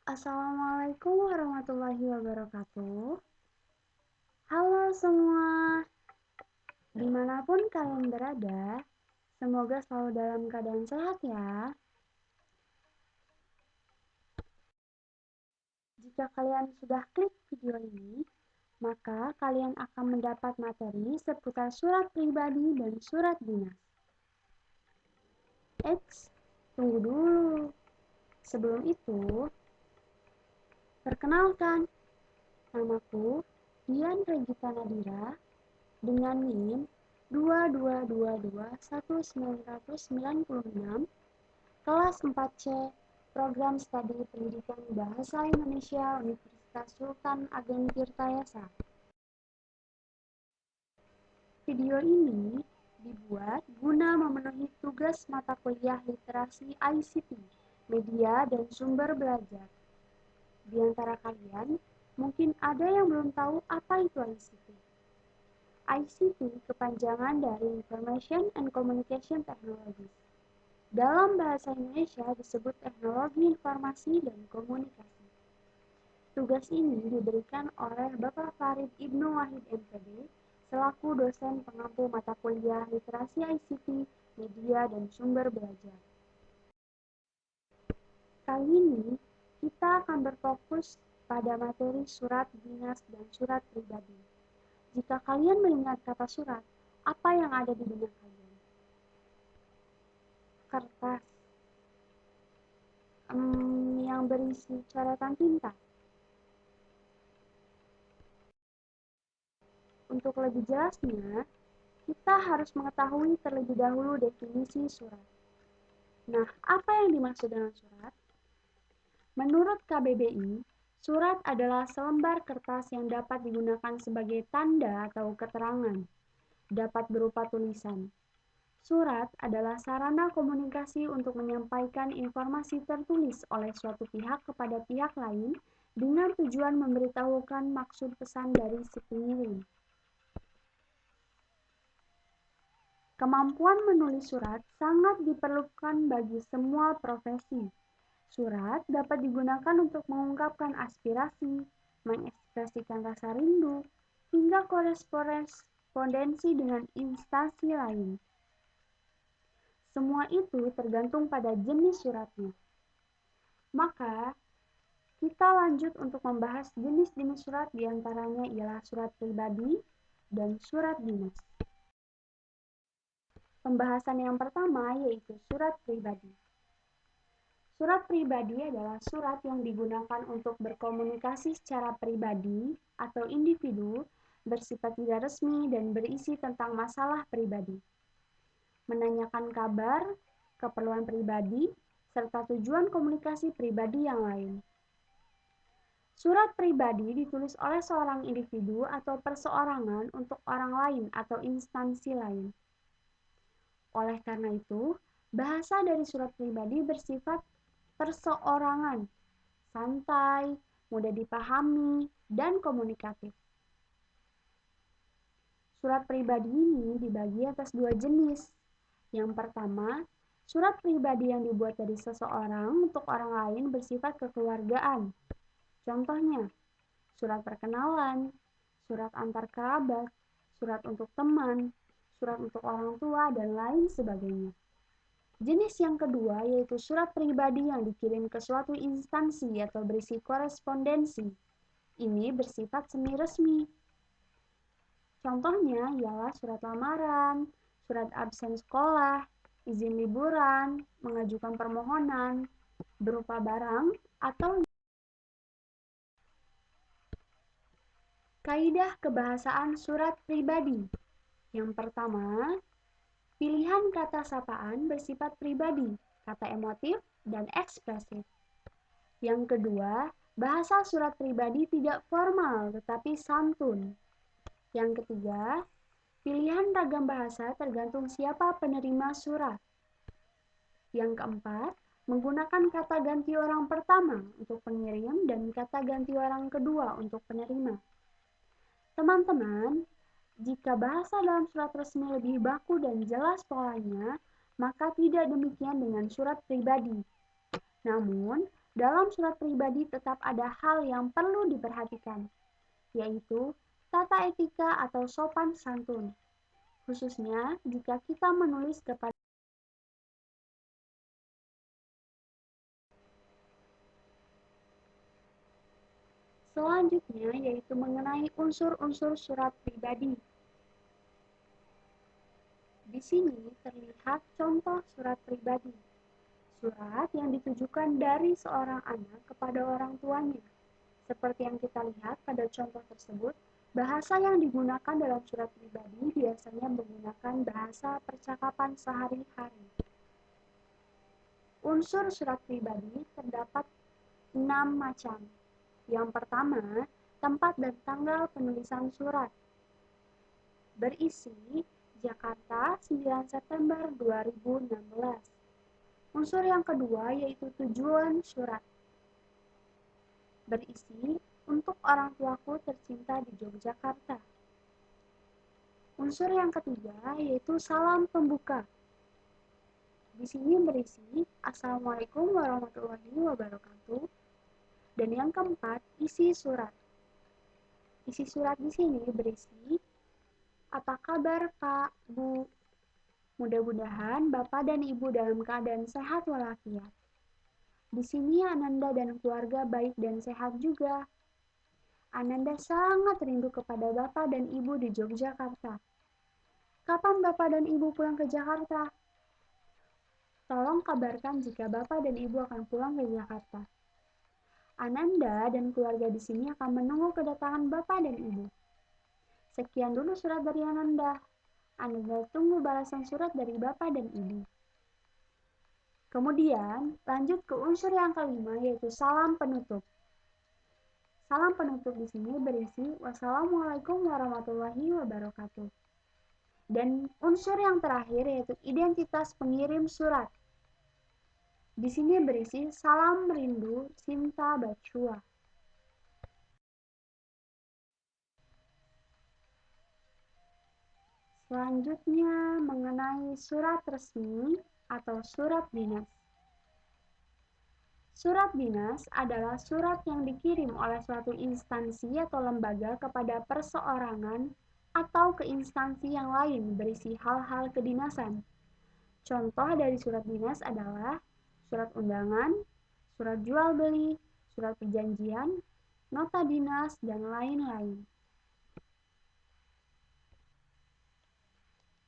Assalamualaikum warahmatullahi wabarakatuh. Halo semua, dimanapun kalian berada, semoga selalu dalam keadaan sehat ya. Jika kalian sudah klik video ini, maka kalian akan mendapat materi seputar surat pribadi dan surat dinas. Eits, tunggu dulu. Sebelum itu, perkenalkan, namaku Dian Regita Nadira dengan NIM 22221996, kelas 4C, Program Studi Pendidikan Bahasa Indonesia Universitas Sultan Ageng Tirtayasa. Video ini dibuat guna memenuhi tugas mata kuliah literasi ICT, media dan sumber belajar. Di antara kalian, mungkin ada yang belum tahu apa itu ICT. ICT kepanjangan dari Information and Communication Technology. Dalam bahasa Indonesia disebut teknologi informasi dan komunikasi. Tugas ini diberikan oleh Bapak Farid Ibnu Wahid MPD selaku dosen pengampu mata kuliah literasi ICT, media dan sumber belajar. Kali ini kita akan berfokus pada materi surat dinas dan surat pribadi. Jika kalian mendengar kata surat, apa yang ada di benak kalian? Kertas yang berisi coretan tinta. Untuk lebih jelasnya, kita harus mengetahui terlebih dahulu definisi surat. Nah, apa yang dimaksud dengan surat? Menurut KBBI, surat adalah selembar kertas yang dapat digunakan sebagai tanda atau keterangan, dapat berupa tulisan. Surat adalah sarana komunikasi untuk menyampaikan informasi tertulis oleh suatu pihak kepada pihak lain dengan tujuan memberitahukan maksud pesan dari si pengirim. Kemampuan menulis surat sangat diperlukan bagi semua profesi. Surat dapat digunakan untuk mengungkapkan aspirasi, mengekspresikan rasa rindu, hingga korespondensi dengan instansi lain. Semua itu tergantung pada jenis suratnya. Maka, kita lanjut untuk membahas jenis-jenis surat, diantaranya ialah surat pribadi dan surat dinas. Pembahasan yang pertama yaitu surat pribadi. Surat pribadi adalah surat yang digunakan untuk berkomunikasi secara pribadi atau individu, bersifat tidak resmi dan berisi tentang masalah pribadi. Menanyakan kabar, keperluan pribadi, serta tujuan komunikasi pribadi yang lain. Surat pribadi ditulis oleh seorang individu atau perseorangan untuk orang lain atau instansi lain. Oleh karena itu, bahasa dari surat pribadi bersifat perseorangan, santai, mudah dipahami, dan komunikatif. Surat pribadi ini dibagi atas dua jenis. Yang pertama, surat pribadi yang dibuat dari seseorang untuk orang lain bersifat kekeluargaan. Contohnya, surat perkenalan, surat antar kerabat, surat untuk teman, surat untuk orang tua, dan lain sebagainya. Jenis yang kedua yaitu surat pribadi yang dikirim ke suatu instansi atau berisi korespondensi. Ini bersifat semi-resmi. Contohnya ialah surat lamaran, surat absen sekolah, izin liburan, mengajukan permohonan, berupa barang, atau kaidah kebahasaan surat pribadi. Yang pertama, pilihan kata sapaan bersifat pribadi, kata emotif, dan ekspresif. Yang kedua, bahasa surat pribadi tidak formal tetapi santun. Yang ketiga, pilihan ragam bahasa tergantung siapa penerima surat. Yang keempat, menggunakan kata ganti orang pertama untuk pengirim dan kata ganti orang kedua untuk penerima. Teman-teman, jika bahasa dalam surat resmi lebih baku dan jelas polanya, maka tidak demikian dengan surat pribadi. Namun, Dalam surat pribadi tetap ada hal yang perlu diperhatikan, yaitu tata etika atau sopan santun, khususnya jika kita menulis kepada. Selanjutnya yaitu mengenai unsur-unsur surat pribadi. Di sini terlihat contoh surat pribadi. Surat yang ditujukan dari seorang anak kepada orang tuanya. Seperti yang kita lihat pada contoh tersebut, bahasa yang digunakan dalam surat pribadi biasanya menggunakan bahasa percakapan sehari-hari. Unsur surat pribadi terdapat 6 macam. Yang pertama, tempat dan tanggal penulisan surat. Berisi Jakarta 9 September 2016. Unsur yang kedua yaitu tujuan surat. Berisi untuk orang tuaku tercinta di Yogyakarta. Unsur yang ketiga yaitu salam pembuka. Di sini berisi Assalamualaikum warahmatullahi wabarakatuh. Dan yang keempat, isi surat. Isi surat di sini berisi apa kabar Pak, Bu? Mudah-mudahan Bapak dan Ibu dalam keadaan sehat walafiat. Di sini Ananda dan keluarga baik dan sehat juga. Ananda sangat rindu kepada Bapak dan Ibu di Yogyakarta. Kapan Bapak dan Ibu pulang ke Jakarta? Tolong kabarkan jika Bapak dan Ibu akan pulang ke Jakarta. Ananda dan keluarga di sini akan menunggu kedatangan Bapak dan Ibu. Sekian dulu surat dari Ananda. Ananda tunggu balasan surat dari Bapak dan Ibu. Kemudian, lanjut ke unsur yang kelima yaitu salam penutup. Salam penutup di sini berisi wassalamualaikum warahmatullahi wabarakatuh. Dan unsur yang terakhir yaitu identitas pengirim surat. Di sini berisi salam rindu Sinta Bachua. Selanjutnya mengenai surat resmi atau surat dinas. Surat dinas adalah surat yang dikirim oleh suatu instansi atau lembaga kepada perseorangan atau ke instansi yang lain berisi hal-hal kedinasan. Contoh dari surat dinas adalah surat undangan, surat jual beli, surat perjanjian, nota dinas, dan lain-lain.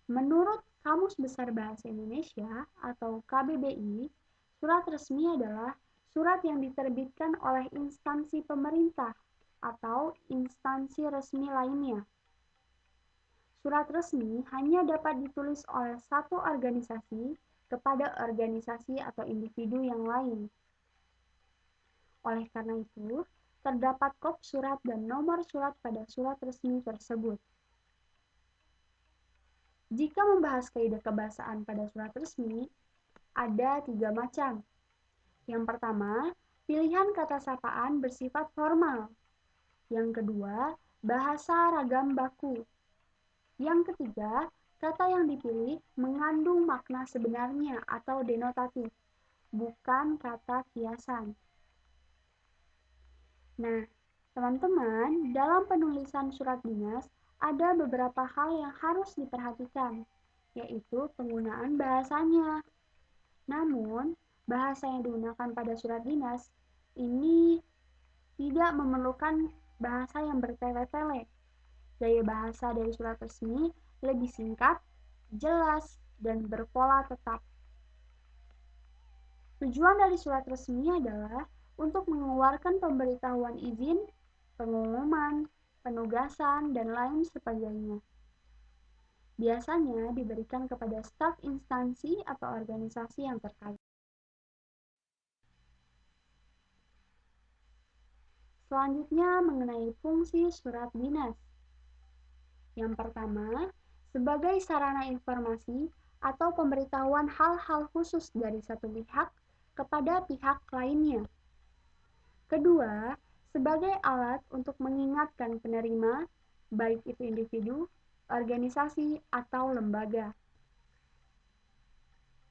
Menurut Kamus Besar Bahasa Indonesia atau KBBI, surat resmi adalah surat yang diterbitkan oleh instansi pemerintah atau instansi resmi lainnya. Surat resmi hanya dapat ditulis oleh satu organisasi kepada organisasi atau individu yang lain. Oleh karena itu, terdapat kop surat dan nomor surat pada surat resmi tersebut. Jika membahas kaidah kebahasaan pada surat resmi, ada 3 macam. Yang pertama, pilihan kata sapaan bersifat formal. Yang kedua, bahasa ragam baku. Yang ketiga, kata yang dipilih mengandung makna sebenarnya atau denotatif, bukan kata kiasan. Nah, teman-teman, dalam penulisan surat dinas ada beberapa hal yang harus diperhatikan, yaitu penggunaan bahasanya. Namun, bahasa yang digunakan pada surat dinas ini tidak memerlukan bahasa yang bertele-tele. Gaya bahasa dari surat resmi lebih singkat, jelas, dan berpola tetap. Tujuan dari surat resmi adalah untuk mengeluarkan pemberitahuan izin, pengumuman, penugasan, dan lain sebagainya. Biasanya diberikan kepada staf instansi atau organisasi yang terkait. Selanjutnya mengenai fungsi surat dinas. Yang pertama, sebagai sarana informasi atau pemberitahuan hal-hal khusus dari satu pihak kepada pihak lainnya. Kedua, sebagai alat untuk mengingatkan penerima, baik itu individu, organisasi, atau lembaga.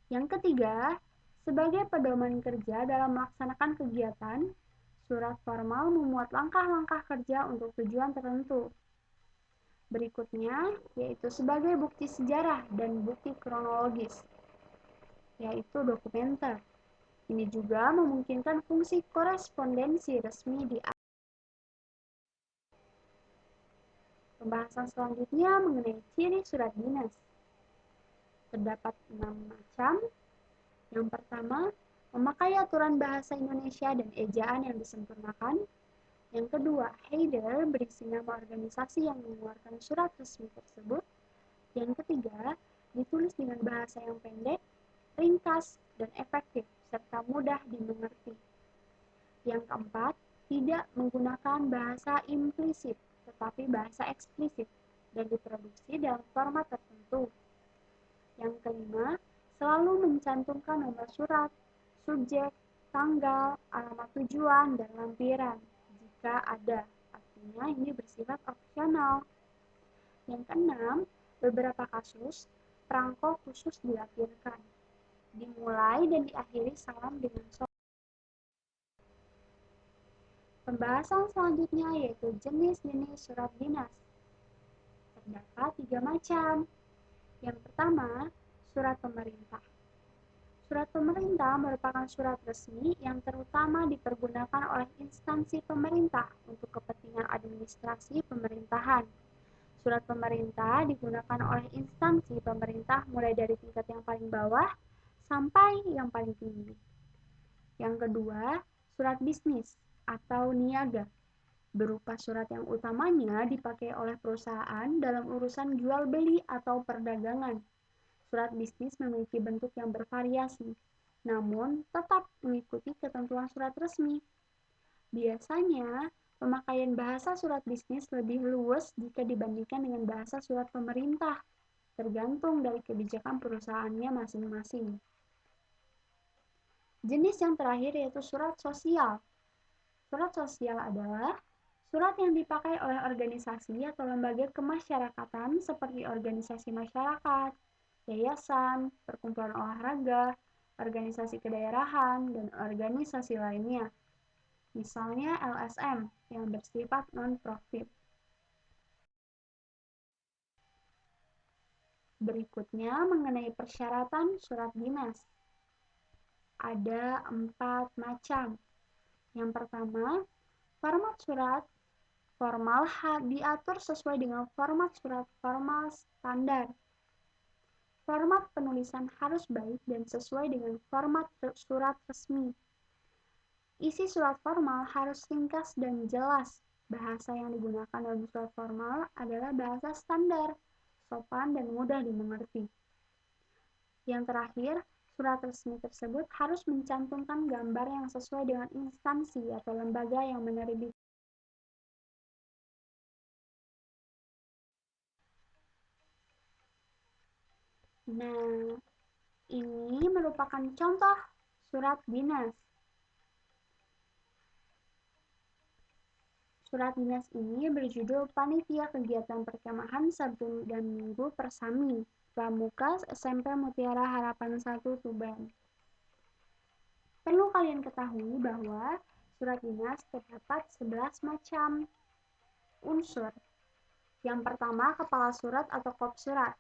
Yang ketiga, Sebagai pedoman kerja dalam melaksanakan kegiatan, surat formal memuat langkah-langkah kerja untuk tujuan tertentu. Berikutnya, yaitu sebagai bukti sejarah dan bukti kronologis, yaitu dokumenter. Ini juga memungkinkan fungsi korespondensi resmi di pembahasan selanjutnya mengenai ciri surat dinas. Terdapat 6 macam. Yang pertama, memakai aturan bahasa Indonesia dan ejaan yang disempurnakan. Yang kedua, header berisi nama organisasi yang mengeluarkan surat resmi tersebut. Yang ketiga, ditulis dengan bahasa yang pendek, ringkas, dan efektif, serta mudah dimengerti. Yang keempat, tidak menggunakan bahasa implisit, tetapi bahasa eksplisit, dan diproduksi dalam format tertentu. Yang kelima, selalu mencantumkan nomor surat, subjek, tanggal, alamat tujuan, dan lampiran, jika ada. Artinya ini bersifat opsional. Yang keenam, beberapa kasus, perangko khusus dilampirkan. Dimulai dan diakhiri salam dengan soal. Pembahasan selanjutnya yaitu jenis-jenis surat dinas. Terdapat 3 macam. Yang pertama, surat pemerintah. Surat pemerintah merupakan surat resmi yang terutama dipergunakan oleh instansi pemerintah untuk kepentingan administrasi pemerintahan. Surat pemerintah digunakan oleh instansi pemerintah mulai dari tingkat yang paling bawah sampai yang paling tinggi. Yang kedua, surat bisnis atau niaga. Berupa surat yang utamanya dipakai oleh perusahaan dalam urusan jual beli atau perdagangan. Surat bisnis memiliki bentuk yang bervariasi, namun tetap mengikuti ketentuan surat resmi. Biasanya, pemakaian bahasa surat bisnis lebih luas jika dibandingkan dengan bahasa surat pemerintah, tergantung dari kebijakan perusahaannya masing-masing. Jenis yang terakhir yaitu surat sosial. Surat sosial adalah surat yang dipakai oleh organisasi atau lembaga kemasyarakatan seperti organisasi masyarakat, yayasan, perkumpulan olahraga, organisasi kedaerahan, dan organisasi lainnya. Misalnya LSM yang bersifat non-profit. Berikutnya mengenai persyaratan surat dinas. Ada 4 macam. Yang pertama, format surat formal diatur sesuai dengan format surat formal standar. Format penulisan harus baik dan sesuai dengan format surat resmi. Isi surat formal harus ringkas dan jelas. Bahasa yang digunakan dalam surat formal adalah bahasa standar, sopan dan mudah dimengerti. Yang terakhir, surat resmi tersebut harus mencantumkan gambar yang sesuai dengan instansi atau lembaga yang menerbitkan. Nah, ini merupakan contoh surat dinas. Surat dinas ini berjudul Panitia Kegiatan Perkemahan Sabtu dan Minggu Persami, Pramuka SMP Mutiara Harapan 1 Tuban. Perlu kalian ketahui bahwa surat dinas terdapat 11 macam unsur. Yang pertama, kepala surat atau kop surat.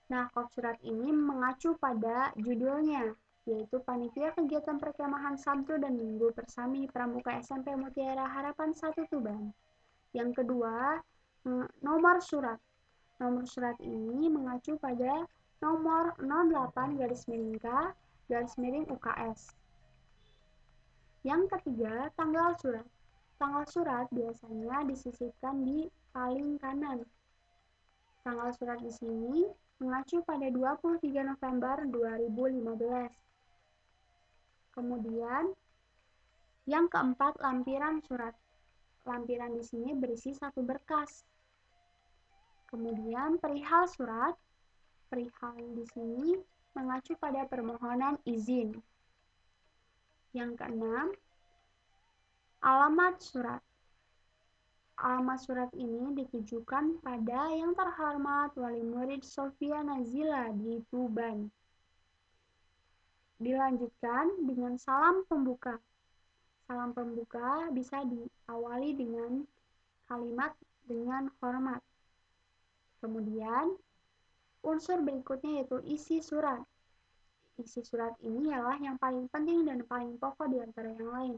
Nah, kop surat ini mengacu pada judulnya, yaitu Panitia Kegiatan Perkemahan Sabtu dan Minggu Persami Pramuka SMP Mutiara Harapan 1 Tuban. Yang kedua, nomor surat. Nomor surat ini mengacu pada nomor 08-K-UKS. Yang ketiga, tanggal surat. Tanggal surat biasanya disisipkan di paling kanan. Tanggal surat di sini mengacu pada 23 November 2015. Kemudian, yang keempat, lampiran surat. Lampiran di sini berisi satu berkas. Kemudian, perihal surat. Perihal di sini mengacu pada permohonan izin. Yang keenam, alamat surat. Alamat surat ini ditujukan pada yang terhormat Wali Murid Sofia Nazila di Tuban. Dilanjutkan dengan salam pembuka. Salam pembuka bisa diawali dengan kalimat dengan hormat. Kemudian, unsur berikutnya yaitu isi surat. Isi surat ini ialah yang paling penting dan paling pokok di antara yang lain.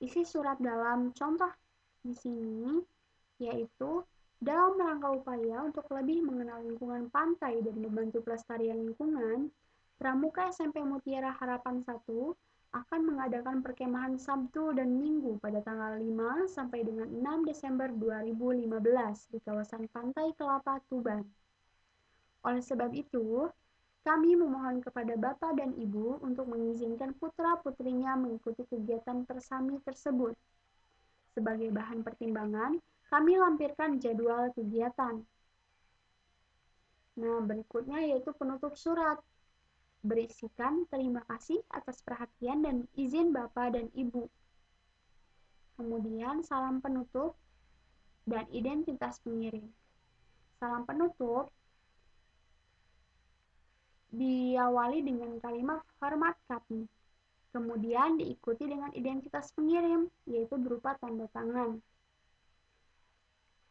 Isi surat dalam contoh di sini yaitu dalam rangka upaya untuk lebih mengenal lingkungan pantai dan membantu pelestarian lingkungan, Pramuka SMP Mutiara Harapan 1 akan mengadakan perkemahan Sabtu dan Minggu pada tanggal 5 sampai dengan 6 Desember 2015 di kawasan Pantai Kelapa, Tuban. Oleh sebab itu, kami memohon kepada Bapak dan Ibu untuk mengizinkan putra-putrinya mengikuti kegiatan persami tersebut. Sebagai bahan pertimbangan, kami lampirkan jadwal kegiatan. Nah, berikutnya yaitu penutup surat. Berisikan terima kasih atas perhatian dan izin Bapak dan Ibu. Kemudian salam penutup dan identitas pengirim. Salam penutup diawali dengan kalimat hormat kami. Kemudian diikuti dengan identitas pengirim, yaitu berupa tanda tangan.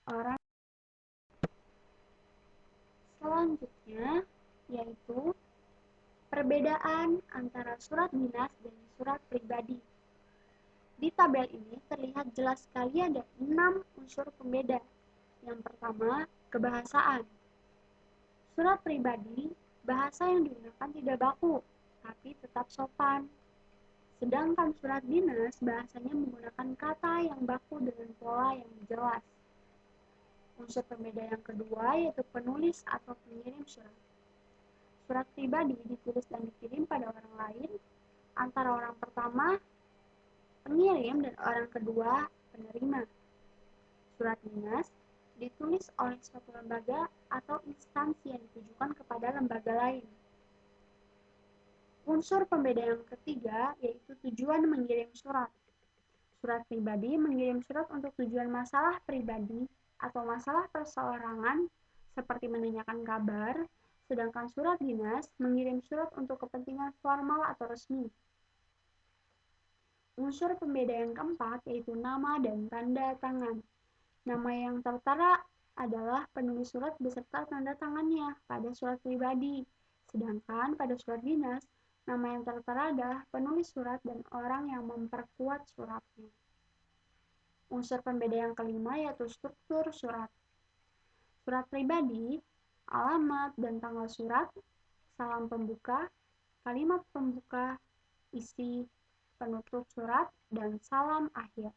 Orang selanjutnya yaitu perbedaan antara surat dinas dan surat pribadi. Di tabel ini terlihat jelas sekali ada 6 unsur pembeda. Yang pertama, kebahasaan. Surat pribadi, bahasa yang digunakan tidak baku, tapi tetap sopan. Sedangkan surat dinas, bahasanya menggunakan kata yang baku dengan pola yang jelas. Unsur pembeda yang kedua yaitu penulis atau pengirim surat. Surat pribadi ditulis dan dikirim pada orang lain, antara orang pertama, pengirim, dan orang kedua, penerima. Surat dinas ditulis oleh suatu lembaga atau instansi yang ditujukan kepada lembaga lain. Unsur pembeda yang ketiga yaitu tujuan mengirim surat. Surat pribadi mengirim surat untuk tujuan masalah pribadi atau masalah perseorangan seperti menanyakan kabar, sedangkan surat dinas mengirim surat untuk kepentingan formal atau resmi. Unsur pembeda yang keempat yaitu nama dan tanda tangan. Nama yang tertera adalah penulis surat beserta tanda tangannya pada surat pribadi, sedangkan pada surat dinas, nama yang tertera adalah penulis surat dan orang yang memperkuat suratnya. Unsur pembeda yang kelima yaitu struktur surat. Surat pribadi, alamat dan tanggal surat, salam pembuka, kalimat pembuka, isi penutup surat, dan salam akhir.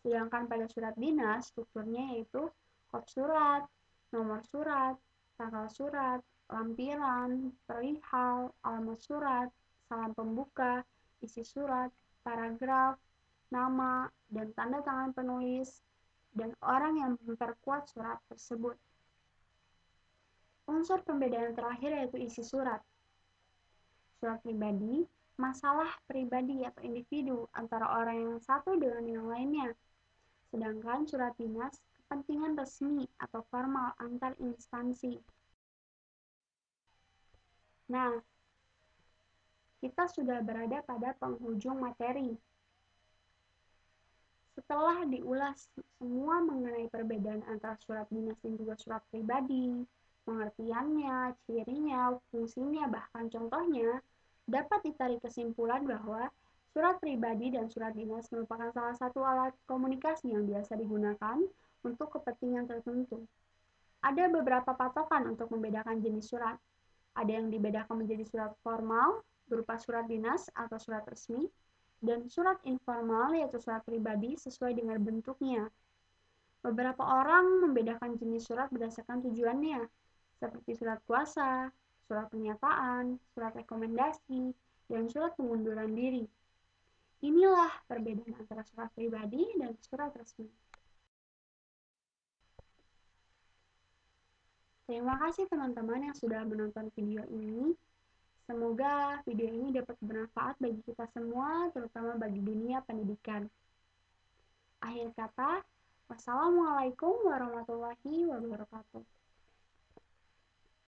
Sedangkan pada surat dinas, strukturnya yaitu kod surat, nomor surat, tanggal surat, lampiran, perihal, alamat surat, salam pembuka, isi surat, paragraf, nama, dan tanda tangan penulis, dan orang yang memperkuat surat tersebut. Unsur pembeda yang terakhir yaitu isi surat. Surat pribadi, masalah pribadi atau individu antara orang yang satu dengan yang lainnya. Sedangkan surat dinas, kepentingan resmi atau formal antar instansi. Nah, kita sudah berada pada penghujung materi. Setelah diulas semua mengenai perbedaan antara surat dinas dan juga surat pribadi, pengertiannya, cirinya, fungsinya, bahkan contohnya, dapat ditarik kesimpulan bahwa surat pribadi dan surat dinas merupakan salah satu alat komunikasi yang biasa digunakan untuk kepentingan tertentu. Ada beberapa patokan untuk membedakan jenis surat. Ada yang dibedakan menjadi surat formal, berupa surat dinas atau surat resmi, dan surat informal yaitu surat pribadi sesuai dengan bentuknya. Beberapa orang membedakan jenis surat berdasarkan tujuannya, seperti surat kuasa, surat pernyataan, surat rekomendasi, dan surat pengunduran diri. Inilah perbedaan antara surat pribadi dan surat resmi. Terima kasih teman-teman yang sudah menonton video ini. Semoga video ini dapat bermanfaat bagi kita semua, terutama bagi dunia pendidikan. Akhir kata, wassalamualaikum warahmatullahi wabarakatuh.